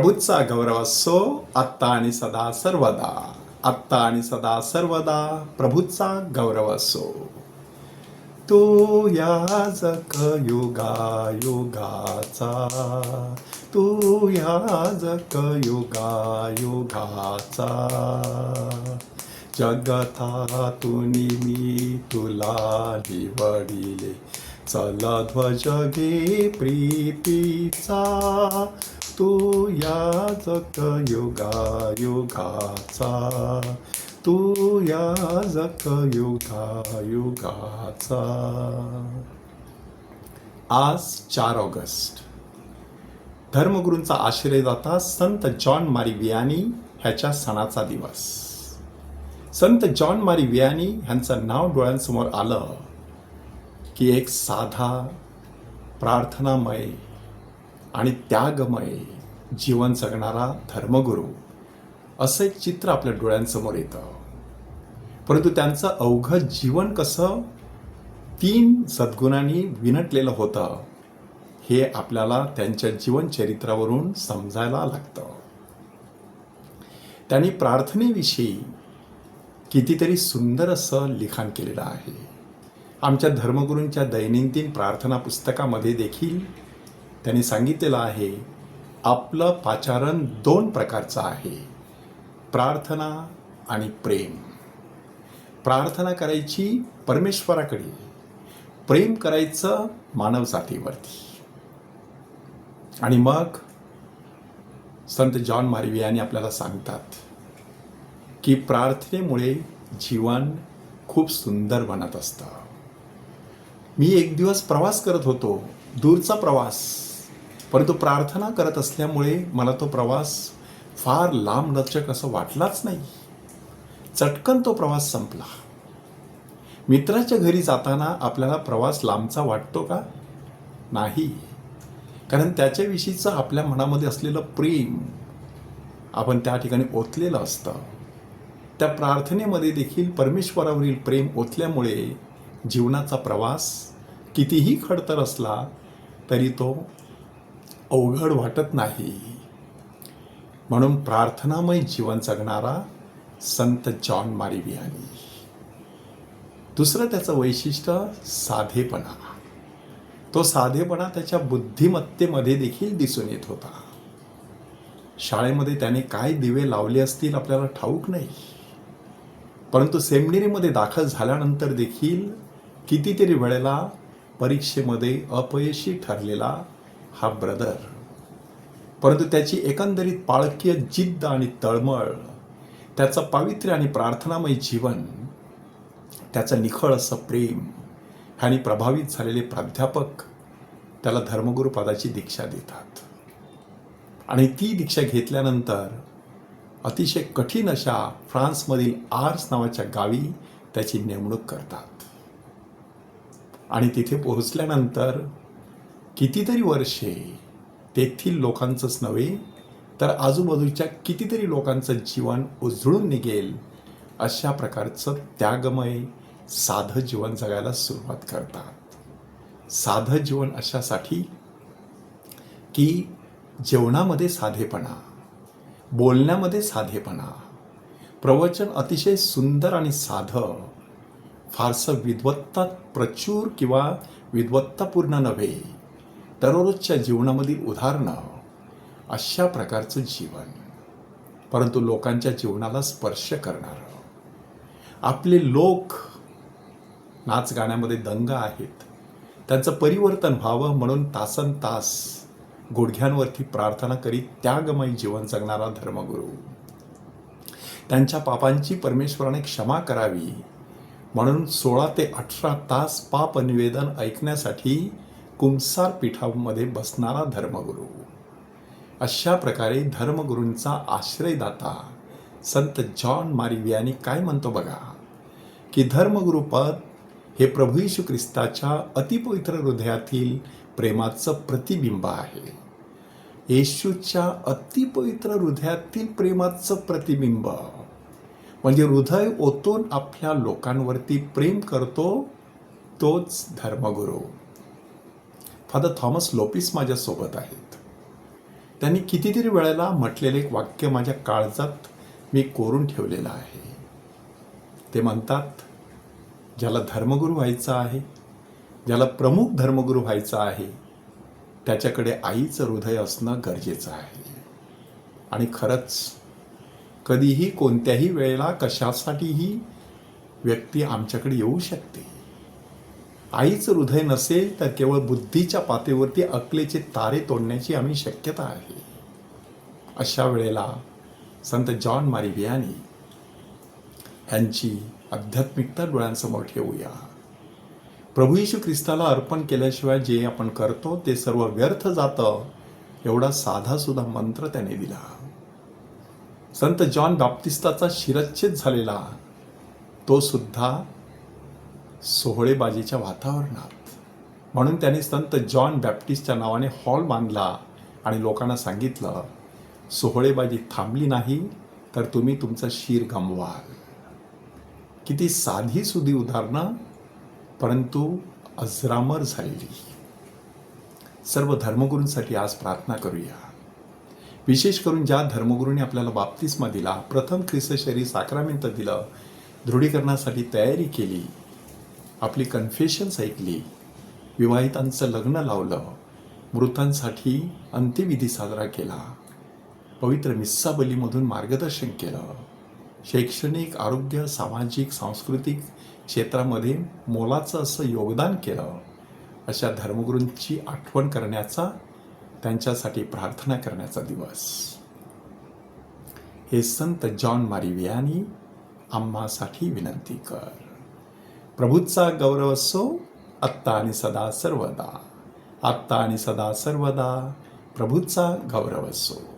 प्रभूचा गौरव असो आत्ता आणि सदा सर्वदा. आत्ता आणि सदा सर्वदा प्रभूचा गौरव असो. तो याजक युगा युगाचा, तू याजक युगा युगाचा. जगतातून मी तुला निवडिले, चल ध्वज घे प्रीतीचा. तू याजक युगा युगाचा, तू याजक युगा युगाचा. आज 4 ऑगस्ट धर्मगुरूंचा आश्रयदाता संत जॉन मारी वियानी ह्याच्या सणाचा दिवस. संत जॉन मारी वियानी ह्यांचं नाव डोळ्यांसमोर आलं की एक साधा, प्रार्थनामय आणि त्यागमय जीवन जगणारा धर्मगुरू असं एक चित्र आपल्या डोळ्यांसमोर येतं. परंतु त्यांचं अवघं जीवन कसं 3 सद्गुणांनी विणटलेलं होतं हे आपल्याला त्यांच्या जीवनचरित्रावरून समजायला लागतं. त्यांनी प्रार्थनेविषयी कितीतरी सुंदर असं लिखाण केलेलं आहे. आमच्या धर्मगुरूंच्या दैनंदिन प्रार्थना पुस्तकामध्ये देखील त्यांनी सांगितलेलं आहे, आपलं पाचारण 2 प्रकारचं आहे, प्रार्थना आणि प्रेम. प्रार्थना करायची परमेश्वराकडे, प्रेम करायचं मानव जातीवरती. आणि मग संत जॉन मारी वियानी आपल्याला सांगतात की प्रार्थनेमुळे जीवन खूप सुंदर बनत असतं. मी एक दिवस प्रवास करत होतो, दूरचा प्रवास, परंतु प्रार्थना करत असल्यामुळे मला तो प्रवास फार लांब लचक असं वाटलाच नाही. चटकन तो प्रवास संपला. मित्राच्या घरी जाताना आपल्याला प्रवास लांबचा वाटतो का? नाही, कारण त्याच्याविषयीचं आपल्या मनामध्ये असलेलं प्रेम आपण त्या ठिकाणी ओतलेलं असतं. त्या प्रार्थनेमध्ये देखील परमेश्वरावरील प्रेम ओतल्यामुळे जीवनाचा प्रवास कितीही खडतर असला तरी तो अवघड वाटत नाही. म्हणून प्रार्थनामय जीवन जगणारा संत जॉन मारी वियानी. दुसरं त्याचं वैशिष्ट्य साधेपणा. तो साधेपणा त्याच्या बुद्धिमत्तेमध्ये देखील दिसून येत होता. शाळेमध्ये त्याने काय दिवे लावले असतील आपल्याला ठाऊक नाही, परंतु सेमिनरीमध्ये दाखल झाल्यानंतर देखील कितीतरी वेळेला परीक्षेमध्ये अपयशी ठरलेला हा ब्रदर, परंतु त्याची एकंदरीत पाळकीय जिद्द आणि तळमळ, त्याचं पावित्र्य आणि प्रार्थनामय जीवन, त्याचं निखळ असं प्रेम ह्याने प्रभावित झालेले प्राध्यापक त्याला धर्मगुरू पदाची दीक्षा देतात. आणि ती दीक्षा घेतल्यानंतर अतिशय कठीण अशा फ्रान्समधील आर्स नावाच्या गावी त्याची नेमणूक करतात. आणि तिथे पोहोचल्यानंतर कितीतरी वर्षे तेथील लोकांचंच नव्हे तर आजूबाजूच्या कितीतरी लोकांचं जीवन उजळून निघेल अशा प्रकारचं त्यागमय साधं जीवन जगायला सुरुवात करतात. साधं जीवन अशासाठी की जेवणामध्ये साधेपणा, बोलण्यामध्ये साधेपणा, प्रवचन अतिशय सुंदर आणि साधं, फारसं विद्वत्ता प्रचूर किंवा विद्वत्तापूर्ण नव्हे, दररोजच्या जीवनामधील उदाहरणं, अशा प्रकारचं जीवन, परंतु लोकांच्या जीवनाला स्पर्श करणारं. आपले लोक नाच गाण्यामध्ये दंग आहेत, त्यांचं परिवर्तन व्हावं म्हणून तासन तास गुडघ्यांवरती प्रार्थना करीत त्यागमय जीवन जगणारा धर्मगुरू. त्यांच्या पापांची परमेश्वराने क्षमा करावी म्हणून 16 ते 18 तास पाप निवेदन ऐकण्यासाठी कुंसार पीठामध्ये बसणारा धर्मगुरू. अशा प्रकारे धर्मगुरूंचा आश्रयदाता संत जॉन मारी वियानी काय म्हणतो बघा, की धर्मगुरुपद हे प्रभू येशू ख्रिस्ताच्या अतिपवित्र हृदयातील प्रेमाचं प्रतिबिंब आहे. येशूच्या अतिपवित्र हृदयातील प्रेमाचं प्रतिबिंब म्हणजे हृदय ओतून आपल्या लोकांवरती प्रेम करतो तोच धर्मगुरू. फादर थॉमस लोपिस माझ्यासोबत आहेत. त्यांनी कितीतरी वेळेला म्हटलेले एक वाक्य माझ्या काळजात मी कोरून ठेवलेलं आहे. ते म्हणतात, ज्याला धर्मगुरू व्हायचं आहे, ज्याला प्रमुख धर्मगुरू व्हायचं आहे, त्याच्याकडे आईचं हृदय असणं गरजेचं आहे. आणि खरंच कधीही कोणत्याही वेळेला कशासाठीही व्यक्ती आमच्याकडे येऊ शकते. आईचं हृदय नसेल तर केवळ बुद्धीच्या पातळीवरती अकलेचे तारे तोडण्याची आम्ही शक्यता आहे. अशा वेळेला संत जॉन मारी वियानी यांची आध्यात्मिकता डोळ्यांसमोर ठेवूया. प्रभू येशू ख्रिस्ताला अर्पण केल्याशिवाय जे आपण करतो ते सर्व व्यर्थ जातं, एवढा साधा सुद्धा मंत्र त्याने दिला. संत जॉन बाप्तिस्ताचा शिरच्छेद झालेला तो सुद्धा सोहळेबाजीच्या वातावरणात. म्हणून त्यांनी संत जॉन बॅप्टिस्टच्या नावाने हॉल बांधला आणि लोकांना सांगितलं, सोहळेबाजी थांबली नाही तर तुम्ही तुमचं शिर गमवाल. किती साधी सुधी उदाहरणं, परंतु अजरामर झालेली. सर्व धर्मगुरूंसाठी आज प्रार्थना करूया. विशेष करून ज्या धर्मगुरूंनी आपल्याला बाप्तिस्मा दिला, प्रथम ख्रिस्त शरीर साक्रामेंट दिलं, दृढीकरणासाठी तयारी केली, आपली कन्फेशन्स ऐकली, विवाहितांचं लग्न लावलं, मृतांसाठी अंत्यविधी साजरा केला, पवित्र मिस्सा बलीमधून मार्गदर्शन केलं, शैक्षणिक, आरोग्य, सामाजिक, सांस्कृतिक क्षेत्रामध्ये मोलाचं असं योगदान केलं, अशा धर्मगुरूंची आठवण करण्याचा, त्यांच्यासाठी प्रार्थना करण्याचा दिवस. हे संत जॉन मारी वियानी आम्हासाठी विनंती कर. प्रभूचा गौरव असो आत्ता आणि सदा सर्वदा. आत्ता आणि सदा सर्वदा प्रभूचा गौरव असो.